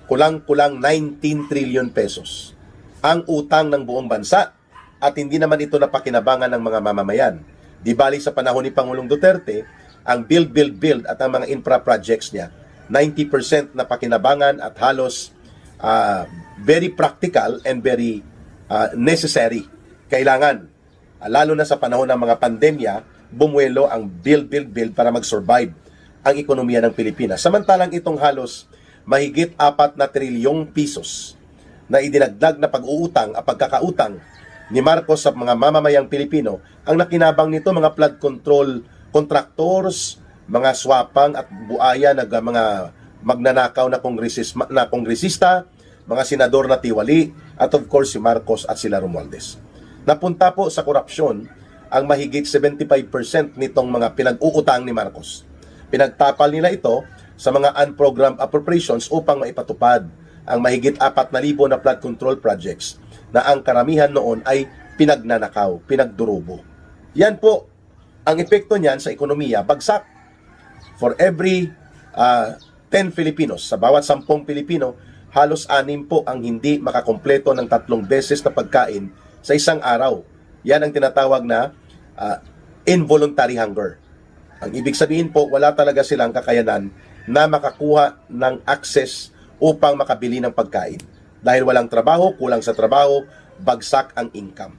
kulang-kulang 19 trillion pesos ang utang ng buong bansa at hindi naman ito napakinabangan ng mga mamamayan. Di bali sa panahon ni Pangulong Duterte, ang build at ang mga infra projects niya, 90% na pakinabangan at halos very practical and very necessary. Kailangan, lalo na sa panahon ng mga pandemya, bumuelo ang build para mag-survive ang ekonomiya ng Pilipinas. Samantalang itong halos mahigit 4 na trilyong pisos na idinagdag na pag-uutang at pagkakautang ni Marcos sa mga mamamayang Pilipino, ang nakinabang nito mga flood control contractors, mga swapang at buaya na mga magnanakaw na kongresista, mga senador na tiwali, at of course si Marcos at sila Romualdez. Napunta po sa korupsyon ang mahigit 75% nitong mga pinag-uutang ni Marcos. Pinagtapal nila ito sa mga unprogrammed appropriations upang maipatupad ang mahigit 4,000 na flood control projects na ang karamihan noon ay pinagnanakaw, pinagdurubo. Yan po, ang epekto niyan sa ekonomiya, bagsak. For every 10 Filipinos, sa bawat 10 Pilipino, halos 6 po ang hindi makakompleto ng 3 beses na pagkain sa isang araw. Yan ang tinatawag na involuntary hunger. Ang ibig sabihin po, wala talaga silang kakayanan na makakuha ng access upang makabili ng pagkain. Dahil walang trabaho, kulang sa trabaho, bagsak ang income.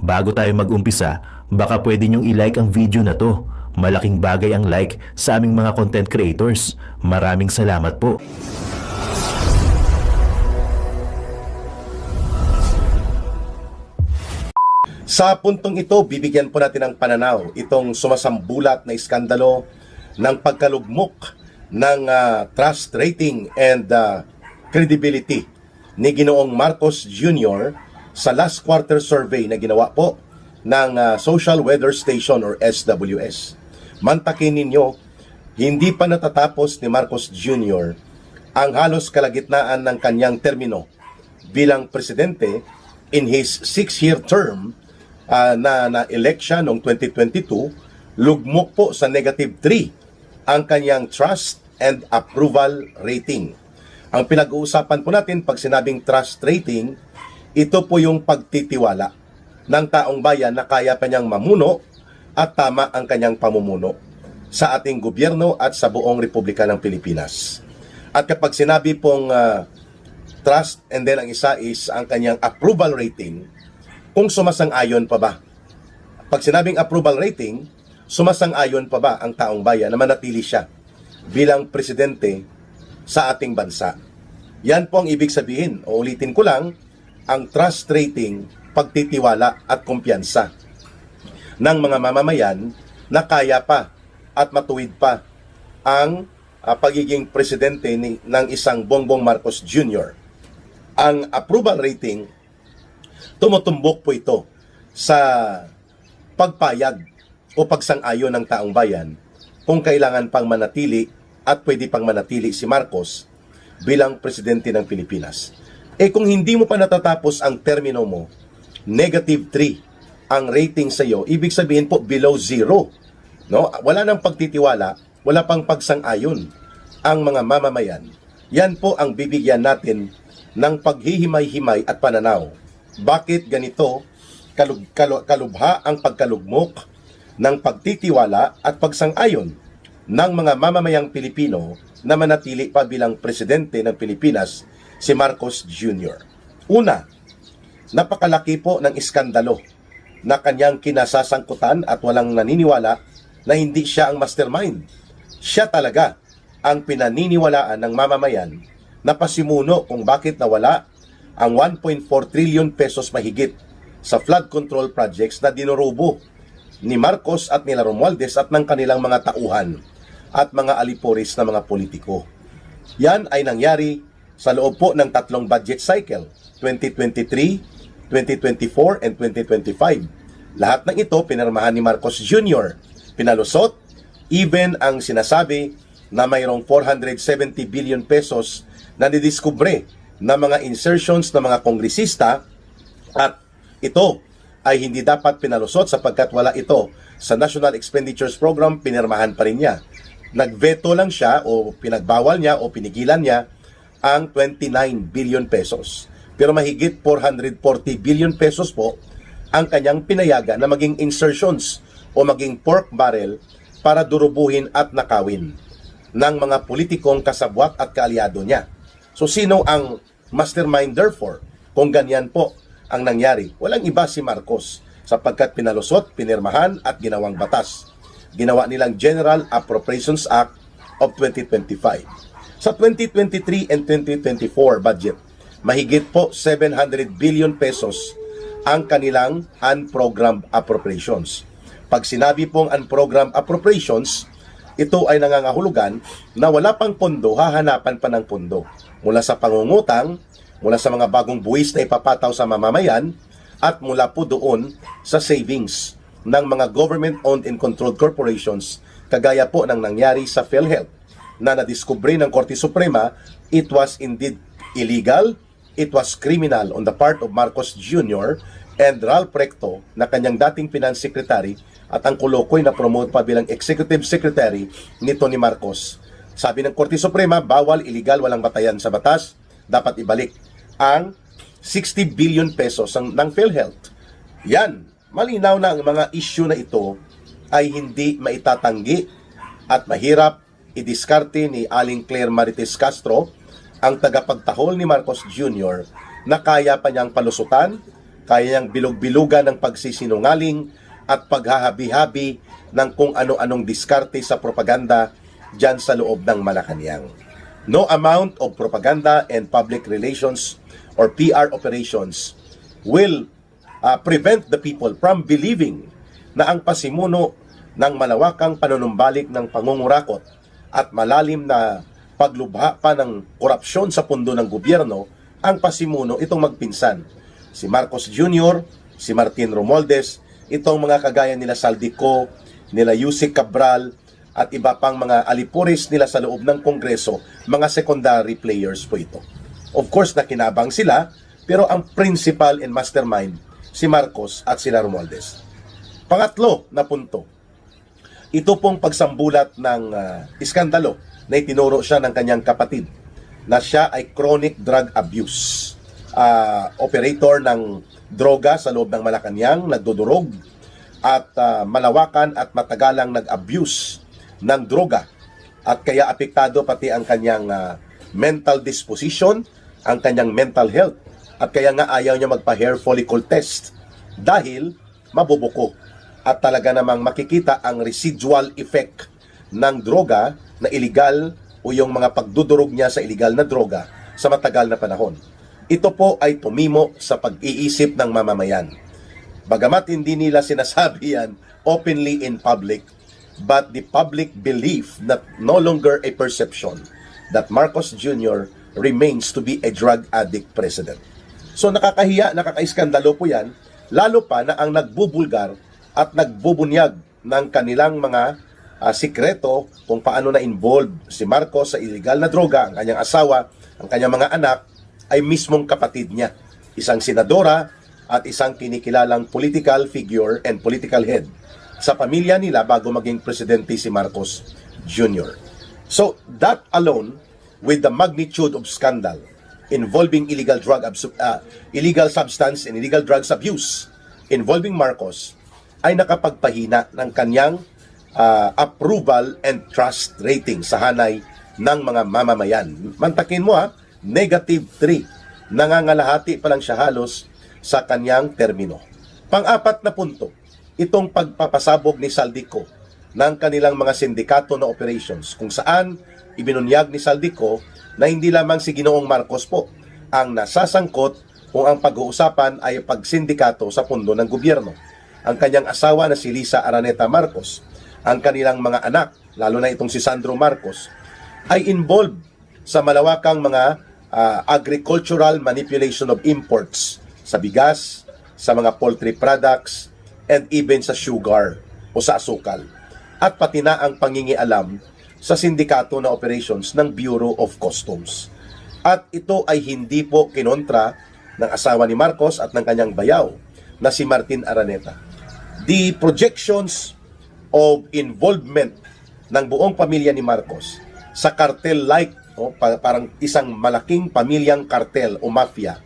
Bago tayo mag-umpisa, baka pwede nyong i-like ang video na to. Malaking bagay ang like sa aming mga content creators. Maraming salamat po. Sa puntong ito, bibigyan po natin ng pananaw itong sumasambulat na iskandalo ng pagkalugmok ng trust rating and credibility ni Ginoong Marcos Jr. sa last quarter survey na ginawa po ng Social Weather Station or SWS. Mantakin ninyo, hindi pa natatapos ni Marcos Jr. ang halos kalagitnaan ng kanyang termino bilang presidente in his 6-year term na election noong 2022. Lugmok po sa -3 ang kanyang trust and approval rating. Ang pinag-uusapan po natin pag sinabing trust rating, ito po yung pagtitiwala ng taong bayan na kaya pa niyang mamuno at tama ang kanyang pamumuno sa ating gobyerno at sa buong Republika ng Pilipinas. At kapag sinabi pong trust and then ang isa is ang kanyang approval rating, kung sumasang-ayon pa ba? Pag sinabing approval rating, sumasang-ayon pa ba ang taong bayan na manatili siya bilang presidente sa ating bansa? Yan po ang ibig sabihin. O ulitin ko lang, ang trust rating, pagtitiwala at kumpiyansa ng mga mamamayan na kaya pa at matuwid pa ang pagiging presidente ng isang Bongbong Marcos Jr. Ang approval rating, tumutumbok po ito sa pagpayag o pagsang-ayon ng taong bayan kung kailangan pang manatili at pwede pang manatili si Marcos bilang presidente ng Pilipinas. Kung hindi mo pa natatapos ang termino mo, -3 ang rating sa iyo, ibig sabihin po below 0. No? Wala nang pagtitiwala, wala pang pagsang-ayon ang mga mamamayan. Yan po ang bibigyan natin ng paghihimay-himay at pananaw. Bakit ganito kalubha ang pagkalugmok ng pagtitiwala at pagsang-ayon ng mga mamamayang Pilipino na manatili pa bilang presidente ng Pilipinas si Marcos Jr. Una, napakalaki po ng iskandalo na kanyang kinasasangkutan at walang naniniwala na hindi siya ang mastermind. Siya talaga ang pinaniniwalaan ng mamamayan na pasimuno kung bakit nawala ang 1.4 trillion pesos mahigit sa flood control projects na dinurubo ni Marcos at nila Romualdez at ng kanilang mga tauhan at mga aliporis na mga politiko. Yan ay nangyari sa loob po ng 3 budget cycle, 2023, 2024, and 2025. Lahat ng ito pinirmahan ni Marcos Jr. Pinalusot, even ang sinasabi na mayroong 470 billion pesos na didiskubre na mga insertions ng mga kongresista at ito ay hindi dapat pinalusot sapagkat wala ito sa National Expenditures Program, pinirmahan pa rin niya. Nagveto lang siya o pinagbawal niya o pinigilan niya ang 29 billion pesos. Pero mahigit 440 billion pesos po ang kanyang pinayagan na maging insertions o maging pork barrel para durubuhin at nakawin ng mga politikong kasabwat at kaalyado niya. So sino ang mastermind therefore kung ganyan po ang nangyari? Walang iba si Marcos sapagkat pinalusot, pinirmahan at ginawang batas. Ginawa nilang General Appropriations Act of 2025. Sa 2023 and 2024 budget, mahigit po 700 billion pesos ang kanilang unprogrammed appropriations. Pag sinabi pong unprogrammed appropriations, ito ay nangangahulugan na wala pang pondo, hahanapan pa ng pondo. Mula sa pangungutang, mula sa mga bagong buwis na ipapataw sa mamamayan, at mula po doon sa savings ng mga government-owned and controlled corporations, kagaya po ng nangyari sa PhilHealth, na nadiskubre ng Korte Suprema, it was indeed illegal, it was criminal on the part of Marcos Jr. and Ralph Recto na kanyang dating finance secretary at ang Kulokoy na promote pa bilang executive secretary nito ni Marcos. Sabi ng Korte Suprema, bawal, illegal, walang batayan sa batas, dapat ibalik ang 60 billion pesos ng PhilHealth. Yan, malinaw na ang mga issue na ito ay hindi maitatanggi at mahirap idiskarte ni Aling Claire Marites Castro, ang tagapagtahol ni Marcos Jr. na kaya pa niyang palusutan, kaya niyang bilog-bilugan ng pagsisinungaling at paghahabi-habi ng kung ano-anong diskarte sa propaganda dyan sa loob ng Malacanang. No amount of propaganda and public relations or PR operations will prevent the people from believing na ang pasimuno ng malawakang panunumbalik ng pangungurakot at malalim na paglubha pa ng korupsyon sa pundo ng gobyerno ang pasimuno itong magpinsan. Si Marcos Jr., si Martin Romualdez, itong mga kagaya nila Saldico, nila Yusek Cabral, at iba pang mga alipuris nila sa loob ng Kongreso, mga secondary players po ito. Of course, nakinabang sila, pero ang principal and mastermind, si Marcos at sila Romualdez. Pangatlo na punto, ito pong pagsambulat ng iskandalo na itinuro siya ng kanyang kapatid na siya ay chronic drug abuse. Operator ng droga sa loob ng Malacanang, nagdudurog at malawakan at matagalang nag-abuse ng droga at kaya apektado pati ang kanyang mental disposition, ang kanyang mental health at kaya nga ayaw niya magpa-hair follicle test dahil mabubuko at talaga namang makikita ang residual effect ng droga na illegal o yung mga pagdudurog niya sa illegal na droga sa matagal na panahon. Ito po ay tumimo sa pag-iisip ng mamamayan. Bagamat hindi nila sinasabi yan openly in public, but the public belief that no longer a perception that Marcos Jr. remains to be a drug addict president. So nakakahiya, nakakaiskandalo po yan, lalo pa na ang nagbubulgar at nagbubunyag ng kanilang mga sikreto kung paano na-involved si Marcos sa illegal na droga, ang kanyang asawa, ang kanyang mga anak, ay mismong kapatid niya, isang senadora at isang kinikilalang political figure and political head sa pamilya nila bago maging presidente si Marcos Jr. So that alone, with the magnitude of scandal involving illegal substance and illegal drugs abuse involving Marcos, ay nakapagpahina ng kanyang approval and trust rating sa hanay ng mga mamamayan. Mantakin mo -3. Nangangalahati pa lang siya halos sa kanyang termino. Pang-apat na punto, itong pagpapasabog ni Saldico ng kanilang mga sindikato na operations kung saan ibinunyag ni Saldico na hindi lamang si Ginoong Marcos po ang nasasangkot kung ang pag-uusapan ay pagsindikato sa pundo ng gobyerno. Ang kanyang asawa na si Lisa Araneta Marcos, ang kanilang mga anak, lalo na itong si Sandro Marcos, ay involved sa malawakang mga agricultural manipulation of imports sa bigas, sa mga poultry products, and even sa sugar o sa asukal. At pati na ang pangingialam sa sindikato na operations ng Bureau of Customs. At ito ay hindi po kinontra ng asawa ni Marcos at ng kanyang bayaw na si Martin Araneta. The projections of involvement ng buong pamilya ni Marcos sa cartel-like, parang isang malaking pamilyang cartel o mafia,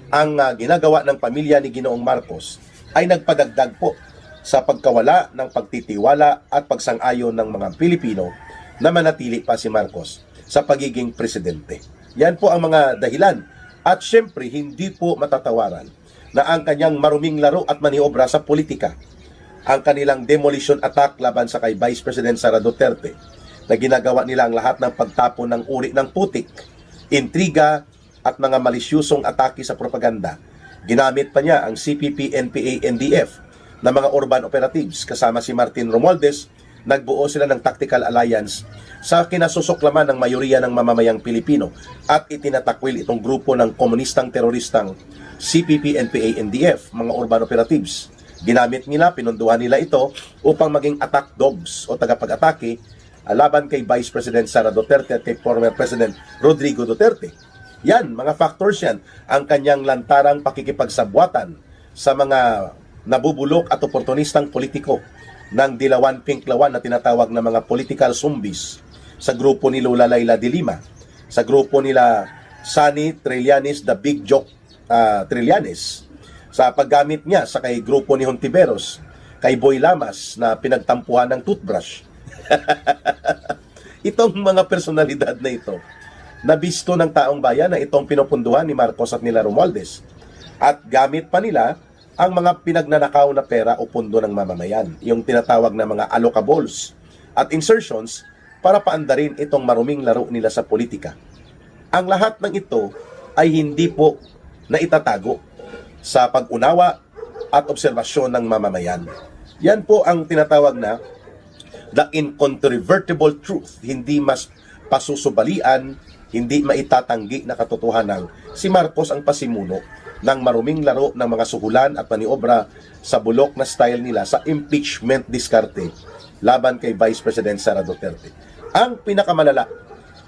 ang ginagawa ng pamilya ni Ginoong Marcos ay nagpadagdag po sa pagkawala ng pagtitiwala at pagsang-ayon ng mga Pilipino na manatili pa si Marcos sa pagiging presidente. Yan po ang mga dahilan. At syempre, hindi po matatawaran na ang kanyang maruming laro at maniobra sa politika, ang kanilang demolition attack laban sa kay Vice President Sara Duterte, na ginagawa nila ang lahat ng pagtapon ng uri ng putik, intriga, at mga malisyusong atake sa propaganda. Ginamit pa niya ang CPP, NPA, NDF na mga urban operatives kasama si Martin Romualdez. Nagbuo sila ng tactical alliance sa kinasusuklaman ng mayoriya ng mamamayang Pilipino at itinatakwil itong grupo ng komunistang teroristang CPP, NPA, NDF, mga urban operatives. Ginamit nila, pinunduhan nila ito upang maging attack dogs o tagapag-atake laban kay Vice President Sara Duterte at kay former President Rodrigo Duterte. Yan, mga factors yan, ang kanyang lantarang pakikipagsabwatan sa mga nabubulok at oportunistang politiko ng dilawan pinklawan na tinatawag na mga political zombies sa grupo ni Lola Layla de Lima, sa grupo nila Sunny Trillanes, the Big Joke Trillanes, sa paggamit niya sa kay grupo ni Hontiveros, kay Boy Lamas na pinagtampuhan ng toothbrush. Itong mga personalidad na ito, nabisto ng taong bayan na itong pinupunduhan ni Marcos at nila Romualdez. At gamit pa nila ang mga pinagnanakaw na pera o pundo ng mamamayan, yung tinatawag na mga allocables at insertions para paandarin itong maruming laro nila sa politika. Ang lahat ng ito ay hindi po naitatago sa pag-unawa at obserbasyon ng mamamayan. Yan po ang tinatawag na the incontrovertible truth, hindi mas pasusubalian, hindi maitatanggi na katotohanan. Si Marcos ang pasimuno ng maruming laro ng mga suhulan at maniobra sa bulok na style nila sa impeachment diskarte laban kay Vice President Sara Duterte. Ang pinakamalala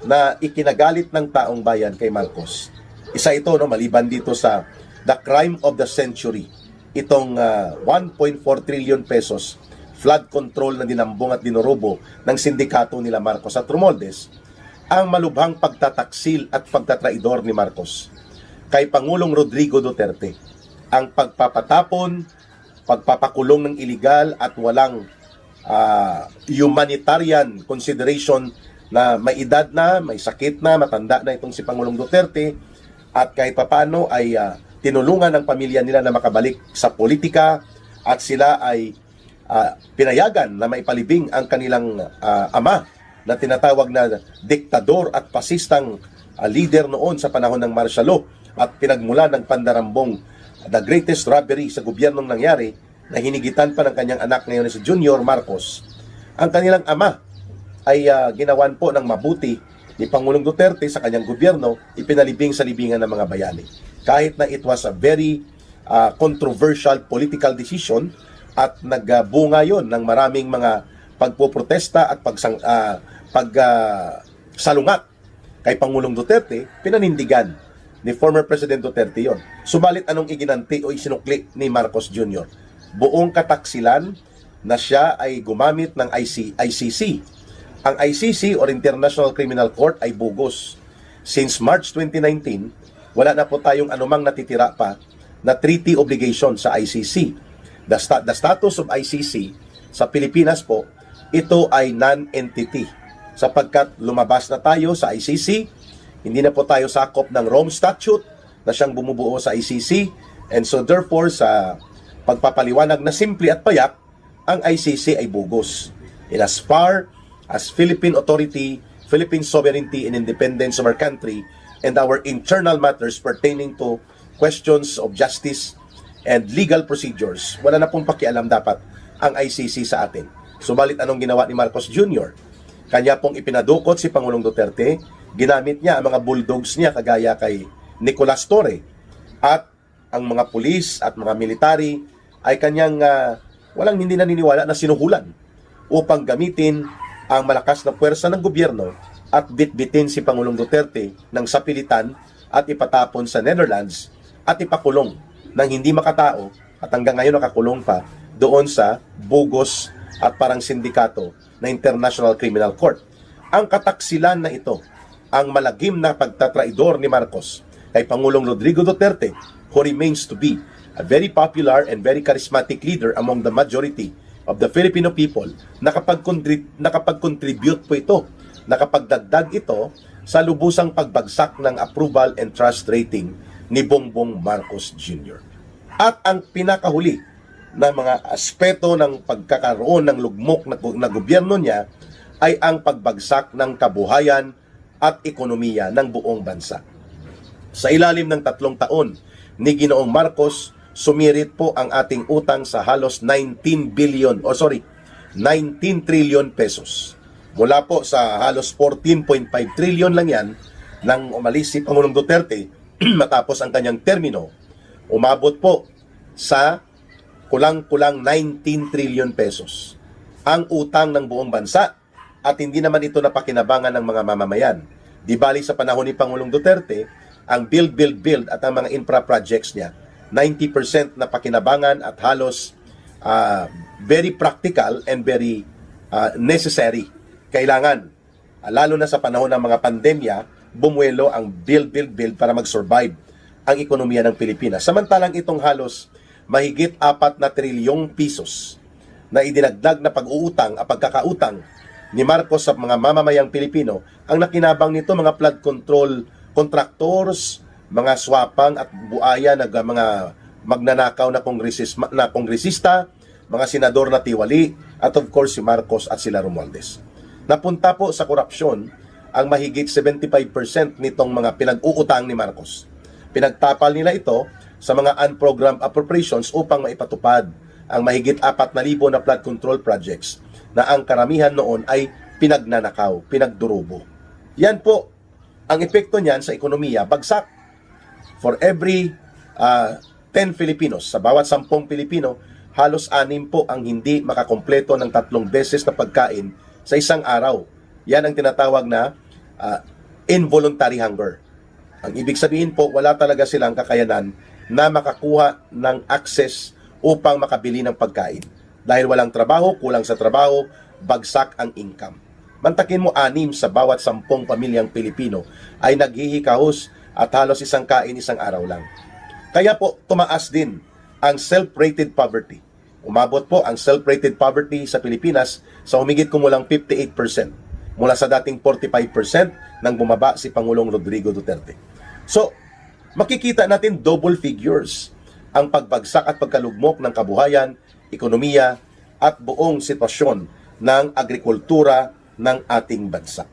na ikinagalit ng taong bayan kay Marcos, isa ito, maliban dito sa the crime of the century, itong 1.4 trillion pesos flood control na dinambong at dinurubo ng sindikato nila Marcos at Romualdez, ang malubhang pagtataksil at pagtatraidor ni Marcos kay Pangulong Rodrigo Duterte, ang pagpapatapon, pagpapakulong ng iligal at walang humanitarian consideration na may edad na, may sakit na, matanda na itong si Pangulong Duterte, at kahit papano ay tinulungan ng pamilya nila na makabalik sa politika at sila ay pinayagan na maipalibing ang kanilang ama na tinatawag na diktador at pasistang leader noon sa panahon ng martial law, at pinagmula ng pandarambong the greatest robbery sa gobyernong nangyari na hinigitan pa ng kanyang anak ngayon si Junior Marcos. Ang kanilang ama ay ginawan po ng mabuti ni Pangulong Duterte sa kanyang gobyerno, ipinalibing sa libingan ng mga bayani. Kahit na it was a very controversial political decision at nagbunga yon ng maraming mga pagpoprotesta at pagsalungat kay Pangulong Duterte, pinanindigan ni former President Duterte yon. Subalit anong iginanti o isinukli ni Marcos Jr.? Buong kataksilan na siya ay gumamit ng ICC. Ang ICC or International Criminal Court ay bugos. Since March 2019, wala na po tayong anumang natitira pa na treaty obligation sa ICC. The status of ICC sa Pilipinas po, ito ay non-entity. Sapagkat lumabas na tayo sa ICC, hindi na po tayo sakop ng Rome Statute na siyang bumubuo sa ICC, and so therefore sa pagpapaliwanag na simple at payak, ang ICC ay bugos. In as far as Philippine authority, Philippine sovereignty and independence of our country and our internal matters pertaining to questions of justice and legal procedures, wala na pong pakialam dapat ang ICC sa atin. Subalit anong ginawa ni Marcos Jr.? Kanya pong ipinadukot si Pangulong Duterte, ginamit niya ang mga bulldogs niya kagaya kay Nicolas Torre, at ang mga pulis at mga military ay kanyang walang hindi naniniwala na sinuhulan upang gamitin ang malakas na puwersa ng gobyerno at bitbitin si Pangulong Duterte ng sapilitan at ipatapon sa Netherlands at ipakulong ng hindi makatao at hanggang ngayon nakakulong pa doon sa bogus at parang sindikato na International Criminal Court. Ang kataksilan na ito, ang malagim na pagtatraidor ni Marcos kay Pangulong Rodrigo Duterte, who remains to be a very popular and very charismatic leader among the majority of the Filipino people, nakapag-contribute po ito, nakapagdagdag ito sa lubusang pagbagsak ng approval and trust rating ni Bongbong Marcos Jr. At ang pinakahuli na mga aspeto ng pagkakaroon ng lugmok na gobyerno niya ay ang pagbagsak ng kabuhayan at ekonomiya ng buong bansa. Sa ilalim ng 3 taon ni Ginoong Marcos, sumirit po ang ating utang sa halos 19 trillion pesos. Mula po sa halos 14.5 trillion lang yan nang umalis si Pangulong Duterte matapos ang kanyang termino, umabot po sa kulang-kulang 19 trillion pesos ang utang ng buong bansa, at hindi naman ito napakinabangan ng mga mamamayan. Di bali sa panahon ni Pangulong Duterte, ang build at ang mga infra projects niya, 90% na pakinabangan at halos very practical and very necessary. Kailangan, lalo na sa panahon ng mga pandemya, bumuelo ang build para mag-survive ang ekonomiya ng Pilipinas. Samantalang itong halos mahigit 4 na trilyong pisos na idinagdag na pag-uutang, pagkakautang ni Marcos sa mga mamamayang Pilipino, ang nakinabang nito mga flood control contractors, mga swapang at buaya na mga magnanakaw na kongresista, mga senador na tiwali, at of course si Marcos at sila Romualdez. Napunta po sa korupsyon ang mahigit 75% nitong mga pinag-uutang ni Marcos. Pinagtapal nila ito sa mga unprogrammed appropriations upang maipatupad ang mahigit 4,000 na flood control projects na ang karamihan noon ay pinagnanakaw, pinagdurubo. Yan po ang epekto niyan sa ekonomiya, bagsak. For every 10 Filipinos, sa bawat 10 Pilipino, halos 6 po ang hindi makakompleto ng 3 beses na pagkain sa isang araw. Yan ang tinatawag na involuntary hunger. Ang ibig sabihin po, wala talaga silang kakayanan na makakuha ng access upang makabili ng pagkain. Dahil walang trabaho, kulang sa trabaho, bagsak ang income. Mantakin mo 6 sa bawat 10 pamilyang Pilipino ay naghihikahos at halos isang kain isang araw lang. Kaya po tumaas din ang self-rated poverty. Umabot po ang self-rated poverty sa Pilipinas sa humigit kumulang 58% mula sa dating 45% nang bumaba si Pangulong Rodrigo Duterte. So, makikita natin double figures ang pagbagsak at pagkalugmok ng kabuhayan, ekonomiya at buong sitwasyon ng agrikultura ng ating bansa.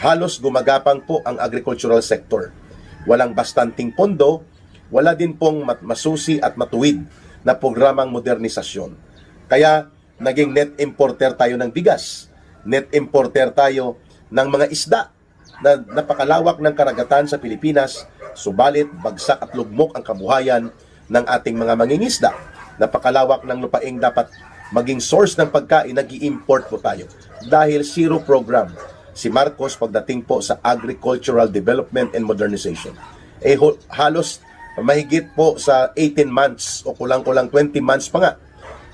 Halos gumagapang po ang agricultural sector. Walang bastanting pondo, wala din pong masusi at matuwid na programang modernisasyon. Kaya naging net importer tayo ng bigas, net importer tayo ng mga isda na napakalawak ng karagatan sa Pilipinas, subalit bagsak at lugmok ang kabuhayan ng ating mga mangingisda. Napakalawak ng lupaing dapat maging source ng pagkain, nag-i-import po tayo. Dahil zero program si Marcos pagdating po sa agricultural development and modernization. Halos mahigit po sa 18 months o kulang-kulang 20 months pa nga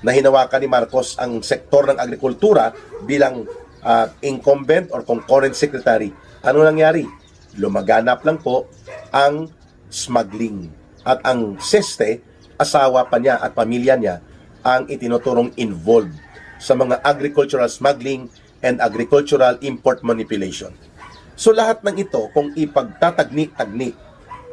na hinawakan ni Marcos ang sektor ng agrikultura bilang incumbent or concurrent secretary. Ano nangyari? Lumaganap lang po ang smuggling. At ang seste, asawa pa niya at pamilya niya ang itinuturong involved sa mga agricultural smuggling and agricultural import manipulation. So lahat ng ito, kung ipagtatagni-tagni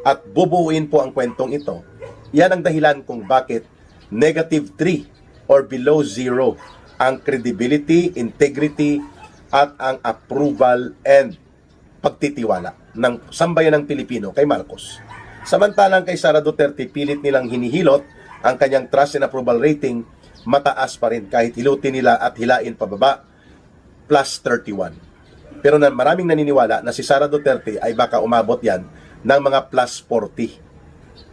at bubuuin po ang kwentong ito, yan ang dahilan kung bakit -3 or below 0 ang credibility, integrity, at ang approval and pagtitiwala ng sambayan ng Pilipino kay Marcos. Samantalang kay Sara Duterte, pilit nilang hinihilot ang kanyang trust and approval rating, mataas pa rin kahit hilutin nila at hilain pababa, +31. Pero maraming naniniwala na si Sara Duterte ay baka umabot yan ng mga +40.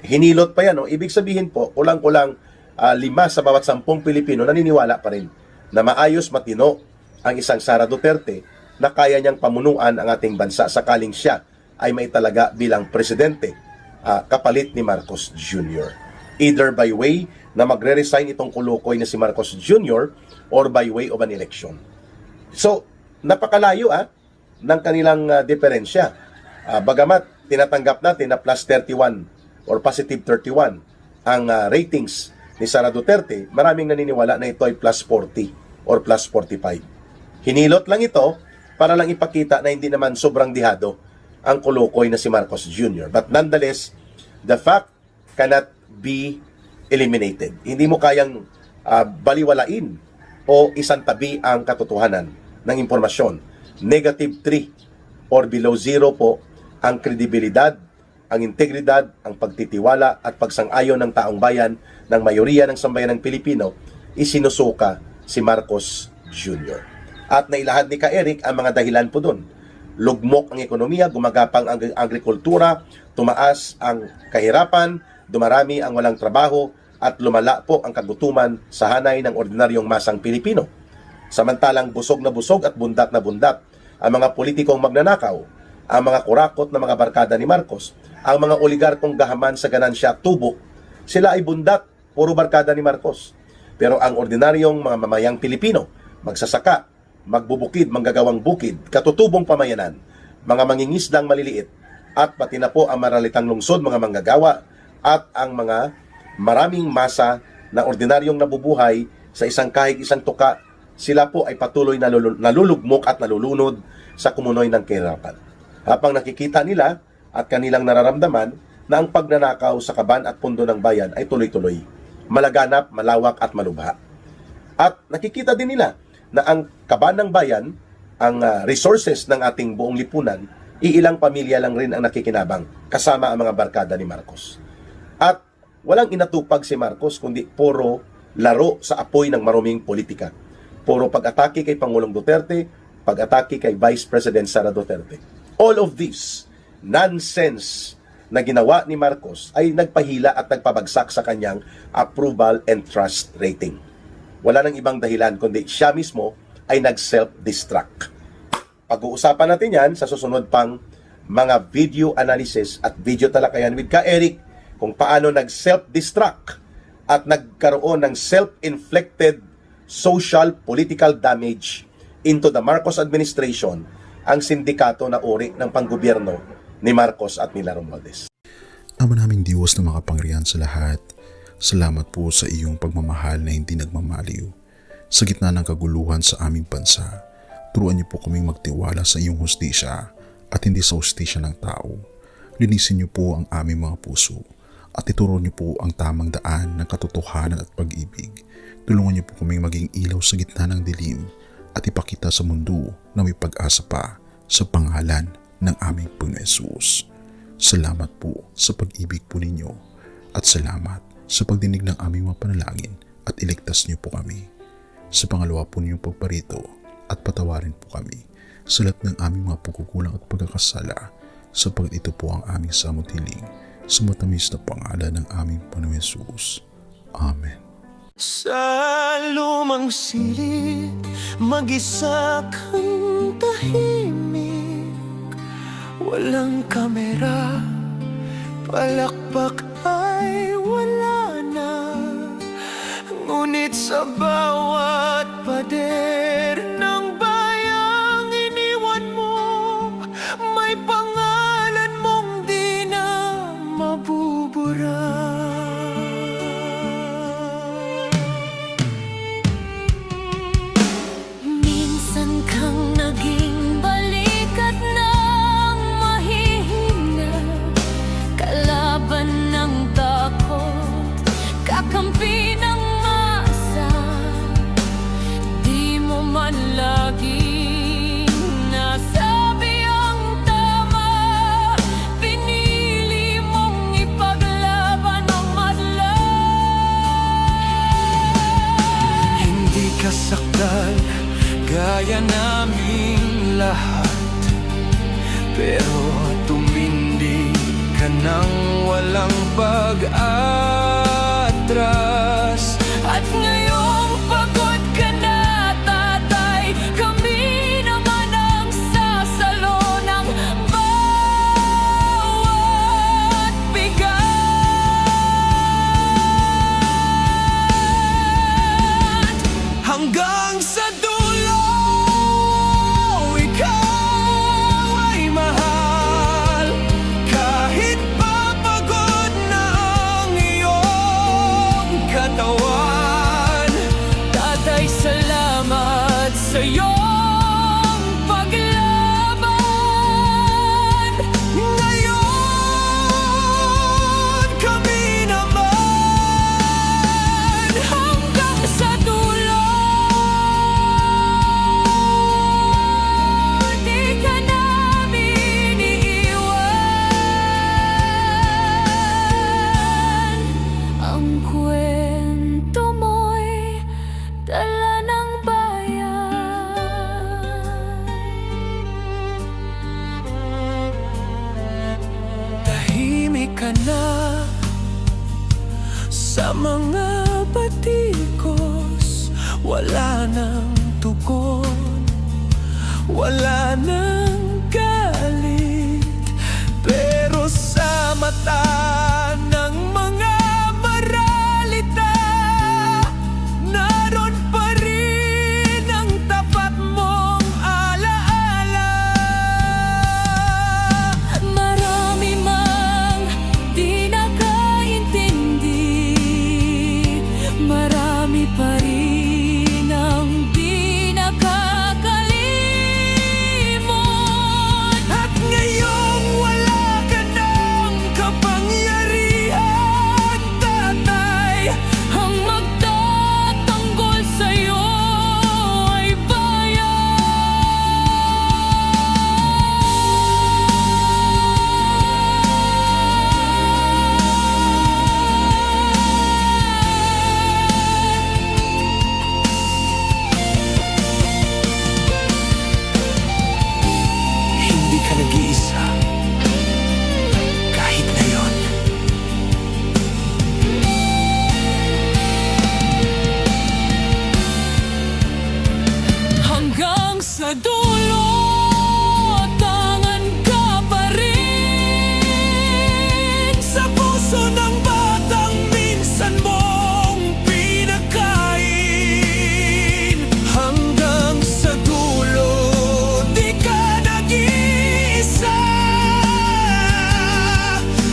Hinilot pa yan, no? Ibig sabihin po, kulang-kulang 5 sa bawat 10 Pilipino naniniwala pa rin na maayos, matino ang isang Sara Duterte na kaya niyang pamunuan ang ating bansa sakaling siya ay maitalaga bilang presidente kapalit ni Marcos Jr. either by way na magre-resign itong kulukoy na si Marcos Jr. or by way of an election. So, napakalayo ng kanilang diferensya. Bagamat tinatanggap natin na plus 31 or positive 31 ang ratings ni Sara Duterte, maraming naniniwala na ito ay plus 40 or plus 45. Hinilot lang ito para lang ipakita na hindi naman sobrang dihado ang kulukoy na si Marcos Jr. But nonetheless, the fact cannot be eliminated. Hindi mo kayang baliwalain o isantabi ang katotohanan ng impormasyon. Negative 3 or below 0 po ang kredibilidad, ang integridad, ang pagtitiwala at pagsang-ayon ng taong bayan ng mayoriya ng sambayan ng Pilipino, isinusuka si Marcos Jr. At nailahad ni Ka-Eric ang mga dahilan po doon. Lugmok ang ekonomiya, gumagapang ang agrikultura, tumaas ang kahirapan, dumarami ang walang trabaho, at lumala po ang kagutuman sa hanay ng ordinaryong masang Pilipino. Samantalang busog na busog at bundat na bundat ang mga politikong magnanakaw, ang mga kurakot na mga barkada ni Marcos, ang mga oligarkong gahaman sa ganansya at tubo, sila ay bundat, puro barkada ni Marcos. Pero ang ordinaryong mga mamayang Pilipino, magsasaka, magbubukid, manggagawang bukid, katutubong pamayanan, mga mangingisdang maliliit, at pati na po ang maralitang lungsod, mga manggagawa, at ang mga maraming masa na ordinaryong nabubuhay sa isang kahig isang tuka, sila po ay patuloy na nalulugmok at nalulunod sa kumunoy ng kahirapan. Habang nakikita nila at kanilang nararamdaman na ang pagnanakaw sa kaban at pundo ng bayan ay tuloy-tuloy, malaganap, malawak at malubha. At nakikita din nila na ang kaban ng bayan, ang resources ng ating buong lipunan, iilang pamilya lang rin ang nakikinabang kasama ang mga barkada ni Marcos. At walang inatupag si Marcos kundi puro laro sa apoy ng maruming politika. Puro pag-atake kay Pangulong Duterte, pag-atake kay Vice President Sara Duterte. All of this nonsense na ginawa ni Marcos ay nagpahila at nagpabagsak sa kanyang approval and trust rating. Wala nang ibang dahilan kundi siya mismo ay nag-self-destruct. Pag-uusapan natin yan sa susunod pang mga video analysis at video talakayan with Ka-Eric kung paano nag-self-destruct at nagkaroon ng self-inflicted social political damage into the Marcos administration ang sindikato na uri ng panggobyerno ni Marcos at nila Romualdez. Ama naming Diyos na makapangyarihan sa lahat, salamat po sa iyong pagmamahal na hindi nagmamaliw. Sa gitna ng kaguluhan sa aming bansa, turuan niyo po kaming magtiwala sa iyong hustisya at hindi sa hustisya ng tao. Linisin niyo po ang aming mga puso at ituro niyo po ang tamang daan ng katotohanan at pag-ibig. Tulungan niyo po kaming maging ilaw sa gitna ng dilim at ipakita sa mundo na may pag-asa pa sa pangalan ng aming Panginoon Hesus. Salamat po sa pag-ibig po ninyo at salamat sa pagdinig ng aming mga panalangin at iligtas niyo po kami. Sa pangalawa po ninyong pagparito at patawarin po kami sa lahat ng aming mga pagkukulang at pagkakasala sapagkat ito po ang aming samot hiling sa matamis na pangalan ng aming Panginoon Hesus. Amen. Sa lumang silid, mag-isa kang tahimik. Walang kamera, palakpak ay wala na. Ngunit sa bawat pader ng bayang iniwan mo, may pangalan mong di na mabubura. Kasakdal, gaya naming lahat, pero tumindi ka nang walang pag-atras. At ngayong pagod ka na, tatay, kami naman ang sasalo ng bawat bigat. Sa mga batikos, wala nang tugon, wala nang galit. Pero sa mata ng mga maralita, naroon pa rin ang tapat mong alaala. Marami mang di nakaintindi, marami pa rin ang di nakakalimot. At ngayong wala ka ng kapangyarihan, tatay, ang magtatanggol sa'yo ay hindi ka nag-iisa kahit ngayon. Hanggang sa dulo, tangan ka pa rin sa puso ng batang minsan mong pinagkain. Hanggang sa dulo, di ka nag-iisa.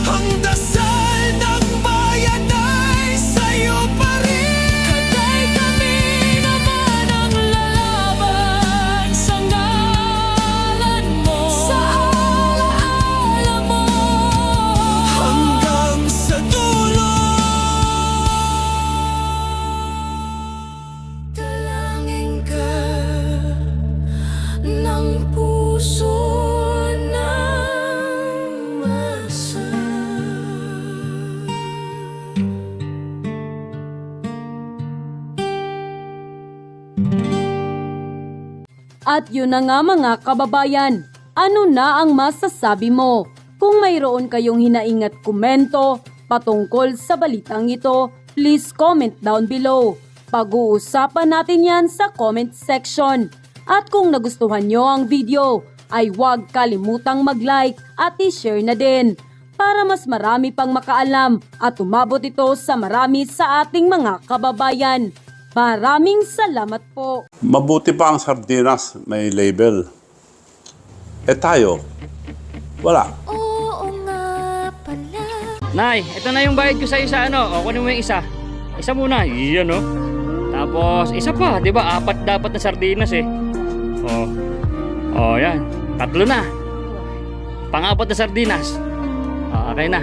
Ang dasal ng bayan ay sa'yo pa rin. Katay kami naman ang lalaban sa ngalan mo, sa alaala mo. Hanggang sa dulo, dalangin ka ng puso ng masa. At yun na nga mga kababayan, ano na ang masasabi mo? Kung mayroon kayong hinaing at komento patungkol sa balitang ito, please comment down below. Pag-uusapan natin yan sa comment section. At kung nagustuhan nyo ang video, ay huwag kalimutang mag-like at i-share na din para mas marami pang makaalam at umabot ito sa marami sa ating mga kababayan. Maraming salamat po. Mabuti pa ang sardinas, may label. Eh tayo, wala. Oo nga pala. Nay, ito na yung bayad ko sa isa, ano? O, kunin mo yung isa. Isa muna, iyan, no? Tapos, isa pa, di ba? 4 dapat na sardinas, eh. O, yan. 3 na. Pang-4 na sardinas. O, okay na.